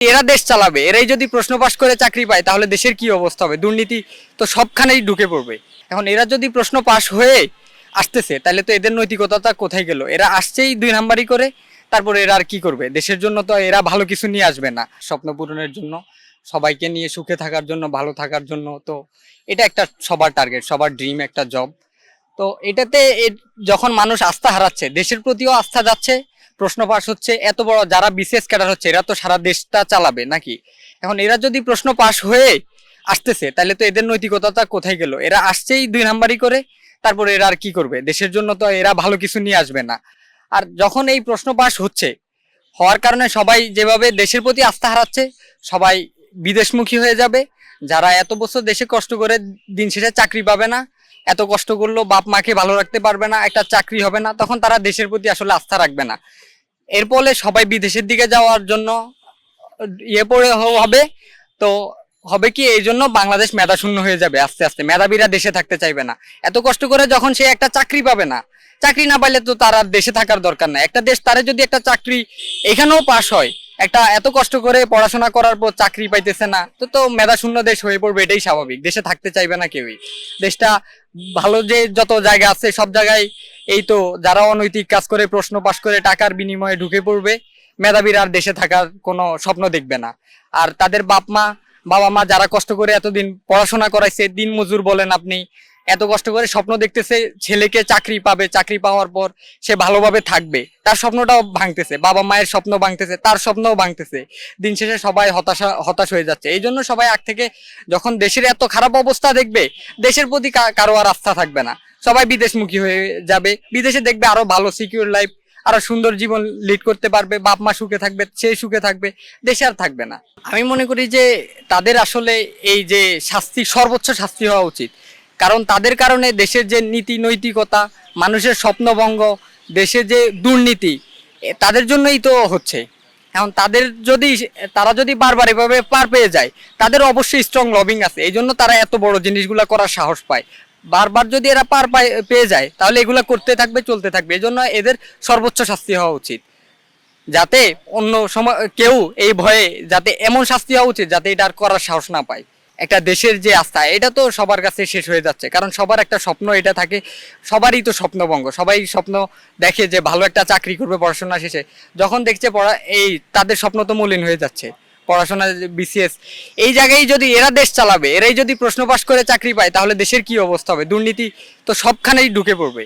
এরা দেশ চালাবে, এরাই যদি প্রশ্ন পাস করে চাকরি পায় তাহলে দেশের কি অবস্থা হবে? দুর্নীতি তো সবখানেই ঢুকে পড়বে। এখন এরা যদি প্রশ্ন পাস হয়ে আসতেছে তাহলে তো এদের নৈতিকতাটা কোথায় গেল? এরা আসছেই 2 নাম্বারই করে, তারপরে এরা আর কি করবে? দেশের জন্য তো এরা ভালো কিছু নিয়ে আসবে না। স্বপ্ন পূরণের জন্য, সবাইকে নিয়ে সুখে থাকার জন্য, ভালো থাকার জন্য, তো এটা একটা সবার টার্গেট, সবার ড্রিম একটা জব। তো এটাতে যখন মানুষ আস্থা হারাচ্ছে, দেশের প্রতিও আস্থা যাচ্ছে, প্রশ্ন পাস হচ্ছে, এত বড় যারা বিসিএস ক্যাডার হচ্ছে এরা তো সারা দেশটা চালাবে নাকি? এখন এরা যদি প্রশ্ন পাস হয়ে আসতেছে তাহলে তো এদের নৈতিকতাটা কোথায় গেল? এরা আসছেই 2 নাম্বারই করে, তারপরে এরা আর কি করবে? দেশের জন্য তো এরা ভালো কিছু নিয়ে আসবে না। আর যখন এই প্রশ্ন পাস হচ্ছে, হওয়ার কারণে সবাই যেভাবে দেশের প্রতি আস্থা হারাচ্ছে, সবাই বিদেশমুখী হয়ে যাবে। যারা এত বছর দেশে কষ্ট করে দিন শেষে চাকরি পাবে না, এত কষ্ট করলো বাপ মাকে ভালো রাখতে পারবে না, একটা চাকরি হবে না, তখন তারা দেশের প্রতি আসলে আস্থা রাখবে না। এর ফলে সবাই বিদেশের দিকে যাওয়ার জন্য পড়ে হবে। তো হবে কি, এই জন্য বাংলাদেশ মেধা শূন্য হয়ে যাবে আস্তে আস্তে। মেধাবীরা দেশে থাকতে চাইবে না। এত কষ্ট করে যখন সে একটা চাকরি পাবে না, চাকরি না পাইলে তো তার আর দেশে থাকার দরকার নাই। একটা দেশ তারে যদি একটা চাকরি এখানেও পাস হয়, একটা এত কষ্ট করে পড়াশোনা করার পর চাকরি পাইতেছে না, তো তো মেধা শূন্য দেশ হয়ে পড়বে, এটাই স্বাভাবিক। দেশে থাকতে চাইবে না কেউই। দেশটা ভালো যে যত জায়গা আছে সব জায়গায় এই তো যারা অনৈতিক কাজ করে প্রশ্ন পাস করে টাকার বিনিময়ে ঢুকে পড়বে, মেধাবীরা আর দেশে থাকার কোনো স্বপ্ন দেখবে না। আর তাদের বাবা মা যারা কষ্ট করে এতদিন পড়াশোনা করাইছে, দিন মজুর বলেন আপনি, এত কষ্ট করে স্বপ্ন দেখতেছে ছেলেকে চাকরি পাবে, চাকরি পাওয়ার পর সে ভালোভাবে থাকবে, তার স্বপ্নটাও ভাঙতেছে, বাবা মায়ের স্বপ্ন ভাঙতেছে, তার স্বপ্নও ভাঙতেছে। দিন শেষে সবাই হতাশ হয়ে যাচ্ছে। এই জন্য সবাই আগ থেকে যখন দেশের এত খারাপ অবস্থা দেখবে, দেশের প্রতি কারো আর আস্থা থাকবে না, সবাই বিদেশমুখী হয়ে যাবে। বিদেশে দেখবে আরো ভালো সিকিউর লাইফ, আরো সুন্দর জীবন লিড করতে পারবে, বাপ মা সুখে থাকবে, সে সুখে থাকবে, দেশে আর থাকবে না। আমি মনে করি যে তাদের আসলে এই যে শাস্তি, সর্বোচ্চ শাস্তি হওয়া উচিত। কারণ তাদের কারণে দেশের যে নীতি নৈতিকতা, মানুষের স্বপ্নভঙ্গ, দেশে যে দুর্নীতি, তাদের জন্যই তো হচ্ছে। এখন তারা যদি বারবার এভাবে পার পেয়ে যায়, তাদের অবশ্যই স্ট্রং লবিং আছে, এই জন্য তারা এত বড় জিনিসগুলো করার সাহস পায়। বারবার যদি এরা পেয়ে যায় তাহলে এগুলা করতে থাকবে, চলতে থাকবে। এই জন্য এদের সর্বোচ্চ শাস্তি হওয়া উচিত, যাতে অন্য সময় কেউ এই ভয়ে, যাতে এমন শাস্তি হওয়া উচিত যাতে এটা আর করার সাহস না পায়। একটা দেশের যে আস্থা, এটা তো সবার কাছে শেষ হয়ে যাচ্ছে, কারণ সবার একটা স্বপ্ন এটা থাকে, সবারই তো স্বপ্নভঙ্গ। সবাই স্বপ্ন দেখে যে ভালো একটা চাকরি করবে পড়াশোনা শেষে, যখন দেখছে তাদের স্বপ্ন তো মলিন হয়ে যাচ্ছে। পড়াশোনা বিসিএস, এই জায়গায় যদি এরা দেশ চালাবে, এরাই যদি প্রশ্ন পাস করে চাকরি পায় তাহলে দেশের কি অবস্থা হবে? দুর্নীতি তো সবখানেই ঢুকে পড়বে।